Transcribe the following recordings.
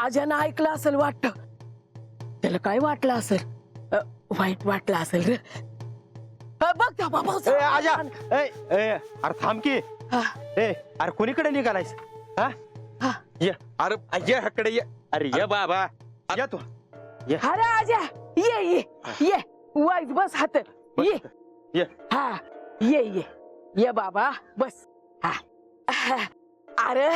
आज्यानं ऐकलं असेल वाटत. त्याला काय वाटलं असेल, वाईट वाटलं असेल रे. बघ त्या ए आजा, अरे थांब की. अरे कोणीकडे निघालायस? ये अरे ये हकडे ये. अरे ये बाबा, या तू. अरे आजा, ये ये ये वाईट बस हात ये. हा ये ये ये बाबा बस. अरे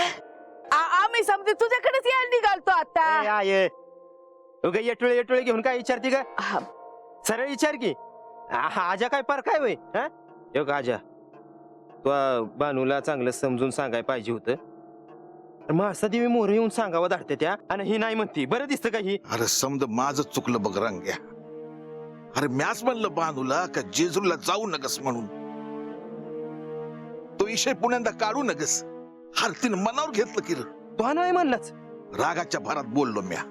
आम्ही समजे तुझ्याकडेच यायला निघालतो आता. येटोळे येटोळे घेऊन काय विचारते का? सरळ विचार की. आजा काय पार काय वय आजा, तू बानूला चांगलं समजून सांगाय पाहिजे होतं. मासा देवी मोर येऊन सांगावं धाडते त्या, आणि ही नाही म्हणती. बरं दिसतं का ही? अरे समज माझं चुकलं बघ रंग्या. अरे म्याच म्हणलं बानूला का जेजुरीला जाऊ नकस म्हणून. तो विषय पुण्यांदा काढू नकस. हरतीनं मनावर घेतलं की तो नाही म्हणलाच. रागाच्या भरात बोललो म्या.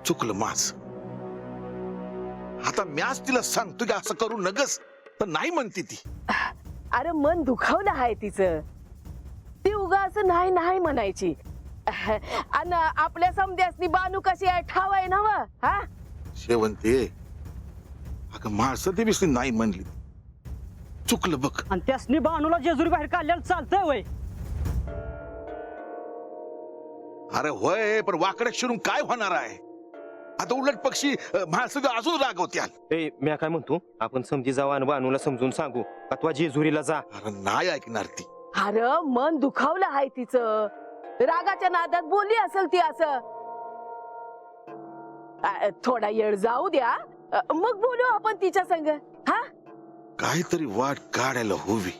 चुकलं माझ. आता म्याच तिला सांगतो की असं करू नगस, तर नाही म्हणती ती. अरे मन दुखावलं आहे तिचं. ती उगा असं नाही नाही म्हणायची. आणि आपल्या समध्यासनी बानू कशी आहे ठाव आहे ना व. हा शेवंते, अगं माणसं ते बिसली नाही म्हणली. चुकलं बघ. आणि त्यासनी बाणूला जेजुरी बाहेर काढल्याला चालतंय वय. अरे होय, पण वाकड्यात शिरून काय होणार आहे? आता उलट पक्षी माणसं अजून रागवत्याल. मी काय म्हणतो, आपण समजी जाऊ आणि बानूला समजून सांगू का तू जेजुरीला जा. अरे नाही ऐकणार ती. अरे मन दुखावलं आहे तिचं. रागाच्या नादात बोलली असेल ती असं. थोडा वेळ जाऊ द्या, मग बोलू आपण तिच्या संग. हा काहीतरी वाट काढायला हवी.